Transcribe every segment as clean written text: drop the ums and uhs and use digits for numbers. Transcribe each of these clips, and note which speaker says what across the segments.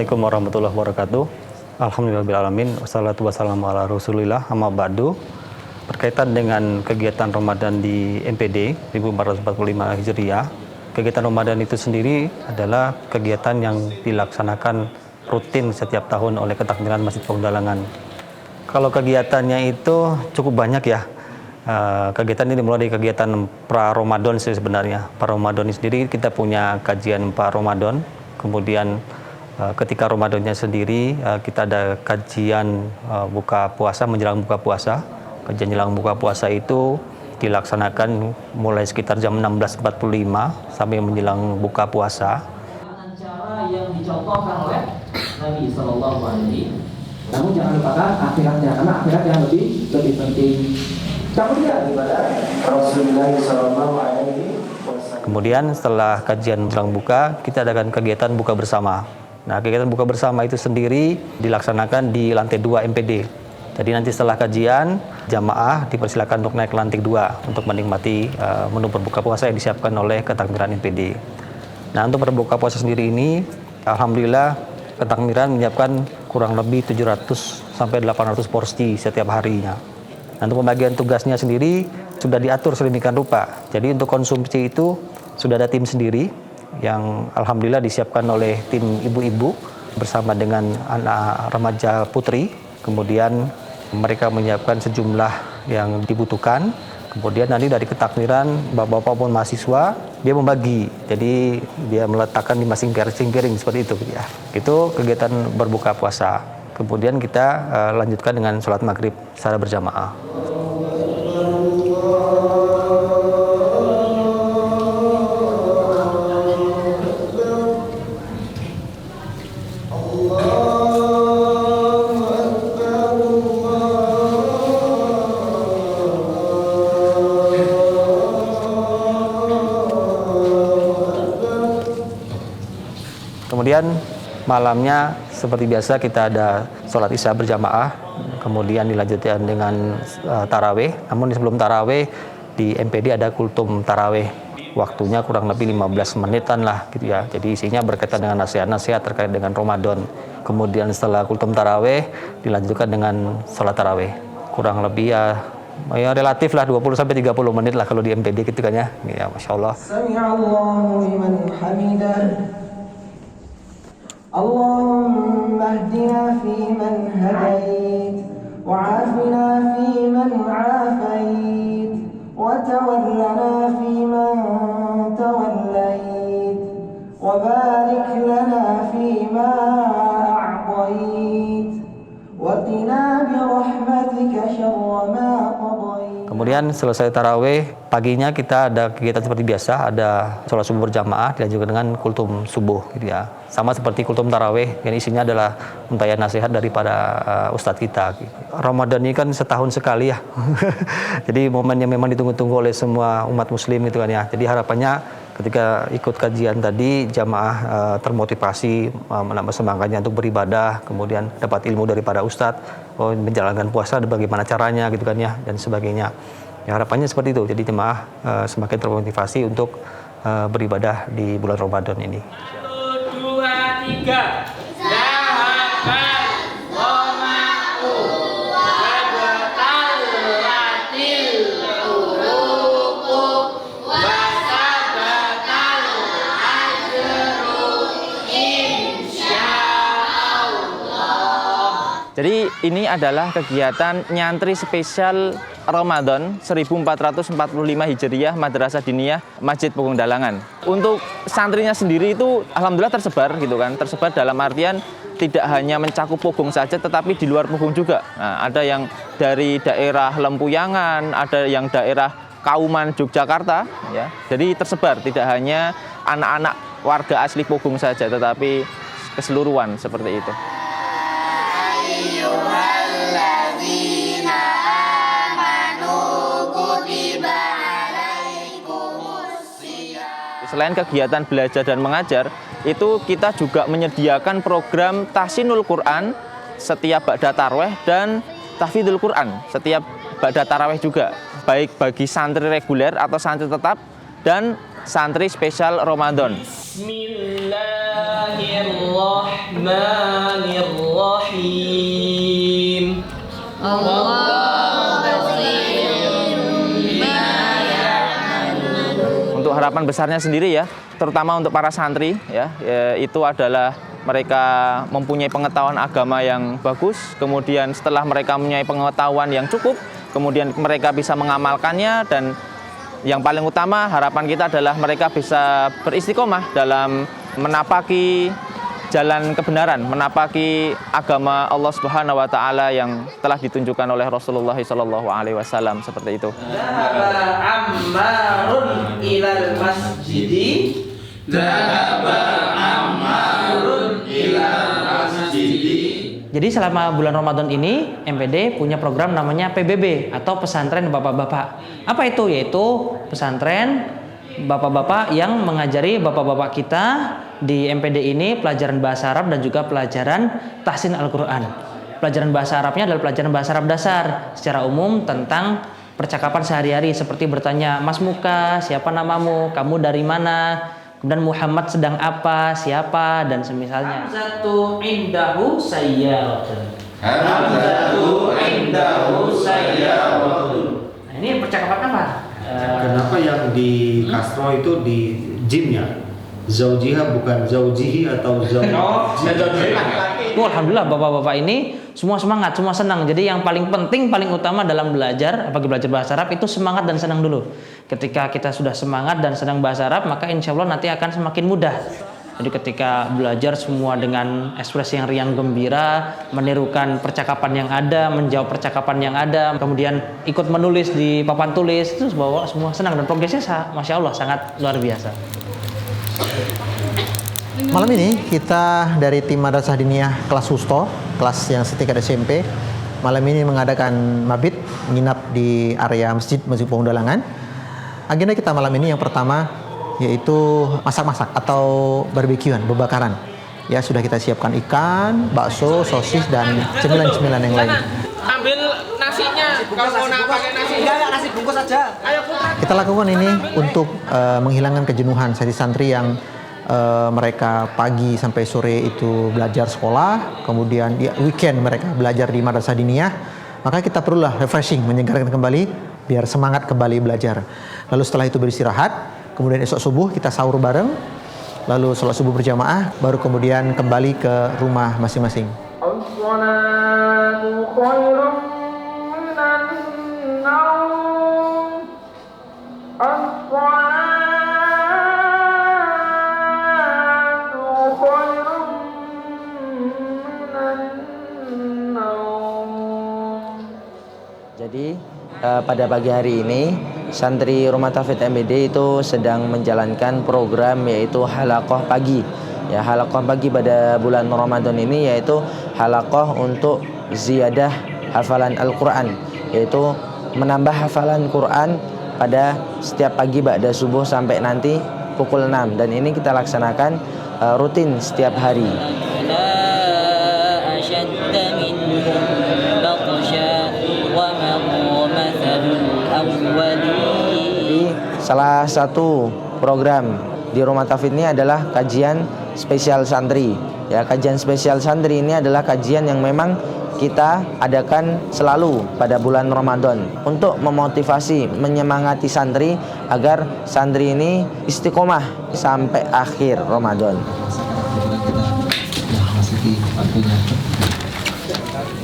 Speaker 1: Assalamualaikum warahmatullahi wabarakatuh. Alhamdulillahirrahmanirrahim. Wassalatu wassalamu ala rasulillah amma ba'du. Berkaitan dengan kegiatan Ramadan di MPD 1445 Hijriah, kegiatan Ramadan itu sendiri adalah kegiatan yang dilaksanakan rutin setiap tahun oleh Ketakmiran Masjid Pegundalangan. Kalau kegiatannya itu cukup banyak ya. Kegiatan ini dimulai dari kegiatan pra-Ramadan sebenarnya. Pra-Ramadan sendiri kita punya kajian pra-Ramadan, kemudian ketika Ramadannya sendiri kita ada kajian buka puasa, menjelang buka puasa. Kajian menjelang buka puasa itu dilaksanakan mulai sekitar jam 16.45 sampai menjelang buka puasa.
Speaker 2: Dengan cara yang dicontohkan oleh Nabi Sallallahu Alaihi. Namun jangan lupakan akhiratnya, karena akhirat yang lebih penting. Kemudian ibadah Rasulullah Sallallahu Alaihi Wasallam. Kemudian setelah kajian menjelang buka, kita adakan kegiatan buka bersama. Nah, kegiatan buka bersama itu sendiri dilaksanakan di lantai 2 MPD. Jadi nanti setelah kajian, jamaah dipersilakan untuk naik ke lantai 2 untuk menikmati menu berbuka puasa yang disiapkan oleh Ketakmiran MPD. Nah, untuk berbuka puasa sendiri ini, alhamdulillah Ketakmiran menyiapkan kurang lebih 700 sampai 800 porsi setiap harinya. Nah, untuk pembagian tugasnya sendiri sudah diatur sedemikian rupa. Jadi untuk konsumsi itu sudah ada tim sendiri yang alhamdulillah disiapkan oleh tim ibu-ibu bersama dengan anak remaja putri. Kemudian mereka menyiapkan sejumlah yang dibutuhkan. Kemudian nanti dari Ketakmiran, bapak-bapak maupun mahasiswa, dia membagi. Jadi dia meletakkan di masing-masing piring seperti itu ya. Itu kegiatan berbuka puasa. Kemudian kita lanjutkan dengan sholat maghrib secara berjamaah. Kemudian malamnya seperti biasa kita ada sholat isya berjamaah, kemudian dilanjutkan dengan taraweh. Namun sebelum taraweh di MPD ada kultum taraweh, waktunya kurang lebih 15 menitan lah gitu ya. Jadi isinya berkaitan dengan nasihat-nasihat terkait dengan Ramadan. Kemudian setelah kultum taraweh dilanjutkan dengan sholat taraweh, kurang lebih ya relatif lah 20 sampai 30 menit lah kalau di MPD gitu kan ya. Ya Masya Allah.
Speaker 3: اللهم اهدنا فيمن هديت وعافنا فيمن عافيت وتولنا فيمن توليت وبارك لنا فيما أعطيت وقنا برحمتك شر ما قضيت.
Speaker 1: Kemudian selesai taraweh, paginya kita ada kegiatan seperti biasa, ada sholat subuh berjamaah dilanjutkan dengan kultum subuh gitu ya. Sama seperti kultum taraweh, yang isinya adalah untayan nasihat daripada ustadz kita. Gitu. Ramadan ini kan setahun sekali ya. Jadi momen yang memang ditunggu-tunggu oleh semua umat muslim gitu kan ya. Jadi harapannya ketika ikut kajian tadi jamaah termotivasi menambah semangatnya untuk beribadah, kemudian dapat ilmu daripada ustadz, menjalankan puasa bagaimana caranya gitu kan ya, dan sebagainya. Ya, harapannya seperti itu. Jadi jemaah semakin termotivasi untuk beribadah di bulan Ramadan ini.
Speaker 4: 1, 2, 3.
Speaker 5: Jadi ini adalah kegiatan nyantri spesial Ramadan 1445 Hijriah Madrasah Diniyah Masjid Pegundalangan. Untuk santrinya sendiri itu alhamdulillah tersebar gitu kan. Tersebar dalam artian tidak hanya mencakup Pogong saja tetapi di luar Pogong juga. Nah, ada yang dari daerah Lempuyangan, ada yang daerah Kauman Yogyakarta ya. Jadi tersebar tidak hanya anak-anak warga asli Pogong saja tetapi keseluruhan seperti itu. Selain kegiatan belajar dan mengajar, itu kita juga menyediakan program Tahsinul Quran setiap ba'da tarawih dan tahfidzul Quran setiap ba'da tarawih juga, baik bagi santri reguler atau santri tetap dan santri spesial Ramadan.
Speaker 4: Bismillahirrahmanirrahim. Bismillahirrahmanirrahim.
Speaker 5: Untuk harapan besarnya sendiri ya, terutama untuk para santri ya, itu adalah mereka mempunyai pengetahuan agama yang bagus, kemudian setelah mereka mempunyai pengetahuan yang cukup, kemudian mereka bisa mengamalkannya, dan yang paling utama harapan kita adalah mereka bisa beristiqomah dalam menapaki jalan kebenaran, menapaki agama Allah Subhanahu wa taala yang telah ditunjukkan oleh Rasulullah SAW seperti itu.
Speaker 2: Dhahaba Ammarun ilal masjidi.
Speaker 6: Jadi selama bulan Ramadan ini MPD punya program namanya PBB atau pesantren bapak-bapak. Apa itu? Yaitu pesantren bapak-bapak yang mengajari bapak-bapak kita di MPD ini pelajaran bahasa Arab dan juga pelajaran tahsin Al-Quran. Pelajaran bahasa Arabnya adalah pelajaran bahasa Arab dasar secara umum tentang percakapan sehari-hari, seperti bertanya, Mas Muka, siapa namamu, kamu dari mana, kemudian Muhammad sedang apa, siapa, dan semisalnya.
Speaker 2: Hamzatu indahu sayyaratun. Nah, ini percakapan apa?
Speaker 7: Kenapa yang di Castro itu di gymnya? Zaujiha bukan zaujihi atau zaujihi?
Speaker 6: Alhamdulillah bapak-bapak ini semua semangat, semua senang. Jadi yang paling penting, paling utama dalam belajar, bagi belajar bahasa Arab itu semangat dan senang dulu. Ketika kita sudah semangat dan senang bahasa Arab, maka insya Allah nanti akan semakin mudah. Jadi ketika belajar semua dengan ekspresi yang riang gembira, menirukan percakapan yang ada, menjawab percakapan yang ada, kemudian ikut menulis di papan tulis, itu bawa semua senang dan progresnya Masya Allah sangat luar biasa.
Speaker 8: Malam ini kita dari tim Madrasah Diniyah kelas Wusto, kelas yang setingkat SMP, malam ini mengadakan mabit, menginap di area Masjid Pegundalangan. Agenda kita malam ini yang pertama yaitu masak-masak atau barbekyuan, bebakaran. Ya, sudah kita siapkan ikan, bakso, sosis, dan cemilan-cemilan yang lain.
Speaker 4: Ambil nasinya. Kalau mau pakai nasi. Enggak, nasi bungkus aja. Ayo putar.
Speaker 8: Kita lakukan ini untuk menghilangkan kejenuhan santri-santri yang mereka pagi sampai sore itu belajar sekolah, kemudian di weekend mereka belajar di Madrasah Diniyah. Maka kita perlulah refreshing, menyegarkan kembali biar semangat kembali belajar. Lalu setelah itu beristirahat, kemudian esok subuh kita sahur bareng, lalu sholat subuh berjamaah, baru kemudian kembali ke rumah masing-masing.
Speaker 9: Jadi pada pagi hari ini santri Rumah Tahfidz MPD itu sedang menjalankan program yaitu halaqah pagi. Ya, halaqah pagi pada bulan Ramadan ini yaitu halaqah untuk ziyadah hafalan Al-Quran, yaitu menambah hafalan Quran pada setiap pagi ba'da subuh sampai nanti pukul 6, dan ini kita laksanakan rutin setiap hari. Jadi salah satu program di Rumah Tahfidz ini adalah kajian spesial santri. Ya, kajian spesial santri ini adalah kajian yang memang kita adakan selalu pada bulan Ramadan untuk memotivasi, menyemangati santri agar santri ini istiqomah sampai akhir Ramadan.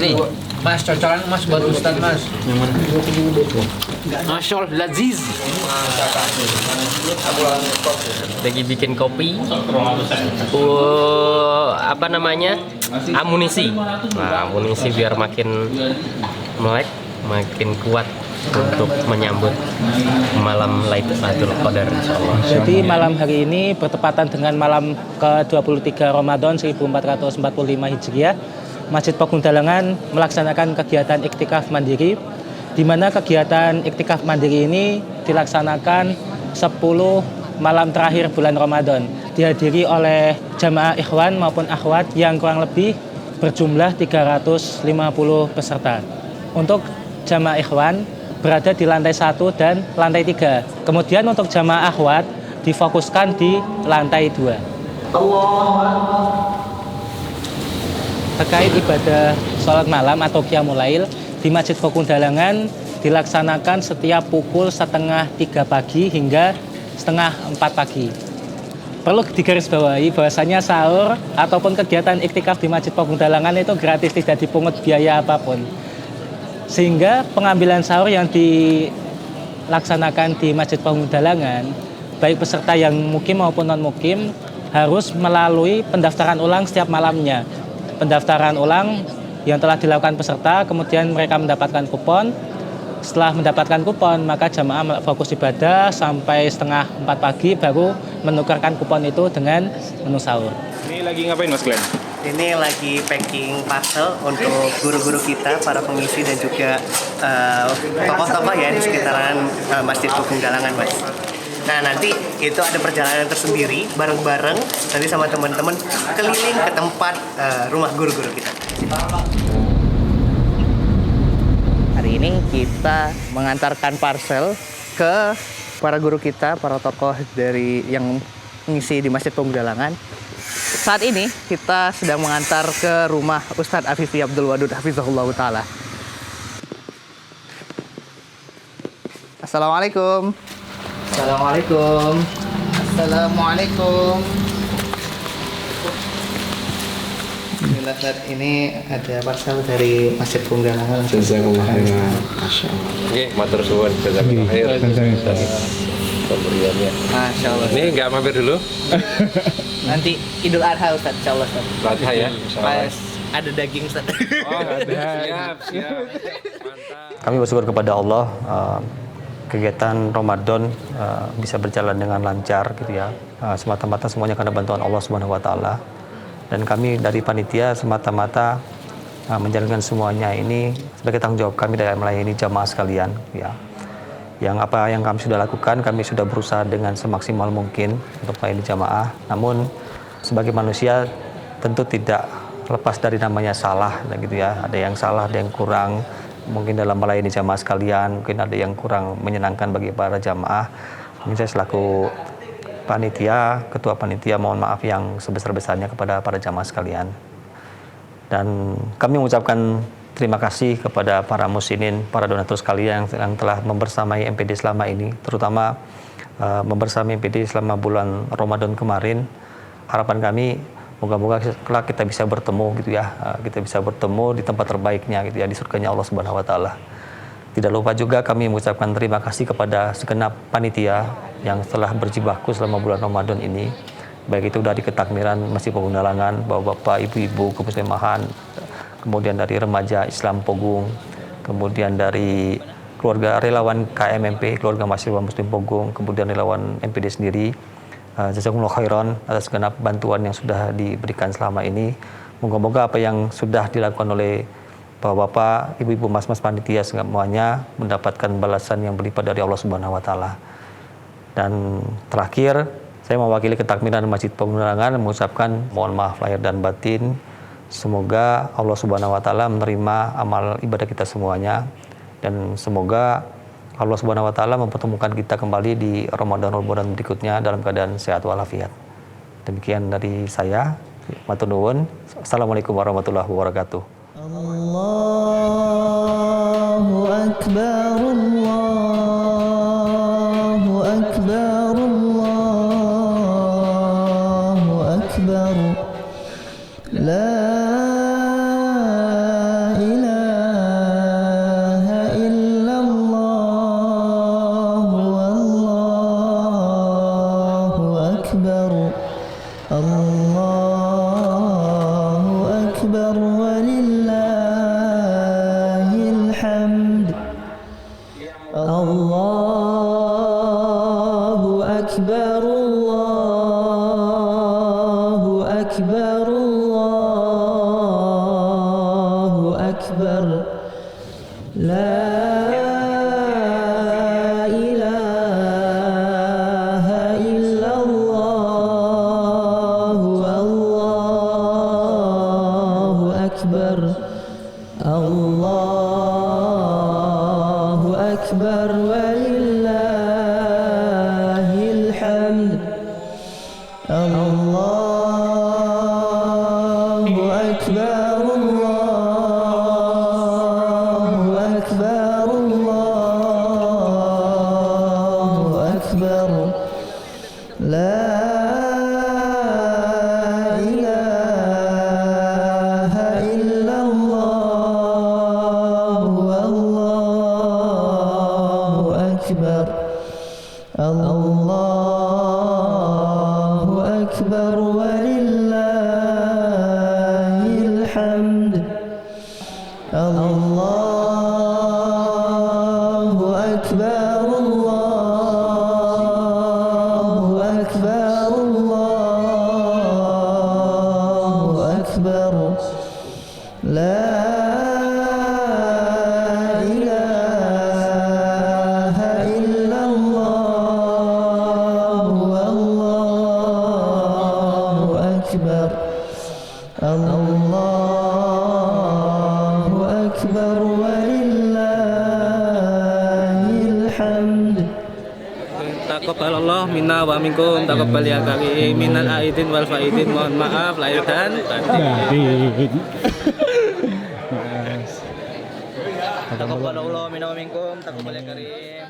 Speaker 4: Ini Mas, cocokan Mas buat Ustaz Mas. Yang mana? Masya Allah, laziz. Lagi bikin kopi. Apa namanya? Amunisi. Nah, amunisi biar makin melek, makin kuat untuk menyambut malam Lailatul Qadar insyaallah.
Speaker 10: Jadi malam hari ini bertepatan dengan malam ke-23 Ramadan 1445 Hijriah. Masjid Pegundalangan melaksanakan kegiatan iktikaf mandiri, di mana kegiatan iktikaf mandiri ini dilaksanakan 10 malam terakhir bulan Ramadan. Dihadiri oleh jamaah ikhwan maupun akhwat yang kurang lebih berjumlah 350 peserta. Untuk jamaah ikhwan berada di lantai 1 dan lantai 3. Kemudian untuk jamaah akhwat difokuskan di lantai 2. terkait ibadah sholat malam atau Qiyamul Lail di Masjid Pakundalangan dilaksanakan setiap pukul 2:30 pagi hingga 3:30 pagi. Perlu digarisbawahi bahwasanya sahur ataupun kegiatan iktikaf di Masjid Pakundalangan itu gratis, tidak dipungut biaya apapun. Sehingga pengambilan sahur yang dilaksanakan di Masjid Pakundalangan, baik peserta yang mukim maupun non-mukim, harus melalui pendaftaran ulang setiap malamnya. Pendaftaran ulang yang telah dilakukan peserta, kemudian mereka mendapatkan kupon. Setelah mendapatkan kupon, maka jamaah fokus ibadah sampai 3:30 pagi baru menukarkan kupon itu dengan menu sahur.
Speaker 11: Ini lagi ngapain Mas Glenn?
Speaker 12: Ini lagi packing parcel untuk guru-guru kita, para pengisi dan juga tokoh-tokoh ya di sekitaran Masjid Pakundalangan, Mas. Nah, nanti itu ada perjalanan tersendiri bareng-bareng nanti sama teman-teman keliling ke tempat rumah guru-guru kita.
Speaker 13: Hari ini kita mengantarkan parcel ke para guru kita, para tokoh dari yang mengisi di Masjid Pakundalangan. Saat ini kita sedang mengantar ke rumah Ustadz Afifi Abdul Wadud Hafizahullah Ta'ala. Assalamualaikum. Assalamualaikum. Assalamualaikum. Bismillah, ini ada parcel dari Masjid Pakundalangan.
Speaker 11: Jazakumullah khairan. Masyaallah. Nggih, matur suwun. Jazakumullah khairan. Pemberiannya.
Speaker 13: Masyaallah.
Speaker 11: Ini enggak mampir dulu?
Speaker 13: Nanti Idul Adha Ustaz, insyaallah Ustaz.
Speaker 11: Adha ya.
Speaker 13: Pas ada daging Ustaz.
Speaker 11: Oh, ada. Siap.
Speaker 1: Kami bersyukur kepada Allah, kegiatan Ramadan bisa berjalan dengan lancar gitu ya. Semata-mata semuanya karena bantuan Allah Subhanahu wa taala. Dan kami dari panitia semata-mata menjalankan semuanya ini sebagai tanggung jawab kami dalam melayani jamaah sekalian ya. Yang apa yang kami sudah lakukan, kami sudah berusaha dengan semaksimal mungkin untuk melayani jamaah. Namun sebagai manusia tentu tidak lepas dari namanya salah gitu ya. Ada yang salah, ada yang kurang mungkin dalam melayani jamaah sekalian, mungkin ada yang kurang menyenangkan bagi para jamaah. Mungkin saya selaku panitia, ketua panitia mohon maaf yang sebesar-besarnya kepada para jamaah sekalian. Dan kami mengucapkan terima kasih kepada para muslimin, para donatur sekalian yang telah membersamai MPD selama ini, terutama membersamai MPD selama bulan Ramadan kemarin. Harapan kami moga-moga kelak kita bisa bertemu gitu ya, kita bisa bertemu di tempat terbaiknya gitu ya, di surganya Allah Subhanahu wa taala. Tidak lupa juga kami mengucapkan terima kasih kepada segenap panitia yang telah berjibaku selama bulan Ramadan ini, baik itu dari ketakmiran Masjid Pakundalangan, bapak-bapak, ibu-ibu kemuslimahan, kemudian dari remaja Islam Pogung, kemudian dari keluarga relawan KMMP, keluarga mahasiswa Muslim Pogung, kemudian relawan MPD sendiri. Jazakumullah khairan atas segenap bantuan yang sudah diberikan selama ini. Moga-moga apa yang sudah dilakukan oleh bapak-bapak, ibu-ibu, mas-mas panitia semuanya mendapatkan balasan yang berlipat dari Allah Subhanahu wa taala. Dan terakhir, saya mewakili ketakmiran Masjid Pakundalangan mengucapkan mohon maaf lahir dan batin. Semoga Allah Subhanahu wa taala menerima amal ibadah kita semuanya, dan semoga Allah Subhanahu wa taala mempertemukan kita kembali di Ramadan berikutnya dalam keadaan sehat walafiat. Demikian dari saya. Matur nuwun. Assalamualaikum warahmatullahi wabarakatuh.
Speaker 3: Allahu Akbar, Allahu Akbar, Allahu Akbar. La Allahu Akbar walillahil hamd. Allahu Akbar walillahil hamd. Allahu Akbar, Allahu Akbar, Allahu Akbar. La ilaha illallah, Allahu Akbar. Allahu Akbar walillahil hamd.
Speaker 10: Taqabbalallah minna wa minkum, taqabbal ya karim, minal aidin wal faidin, mohon maaf lahir dan batin. Taqabbalallah minna wa minkum, taqabbal ya karim.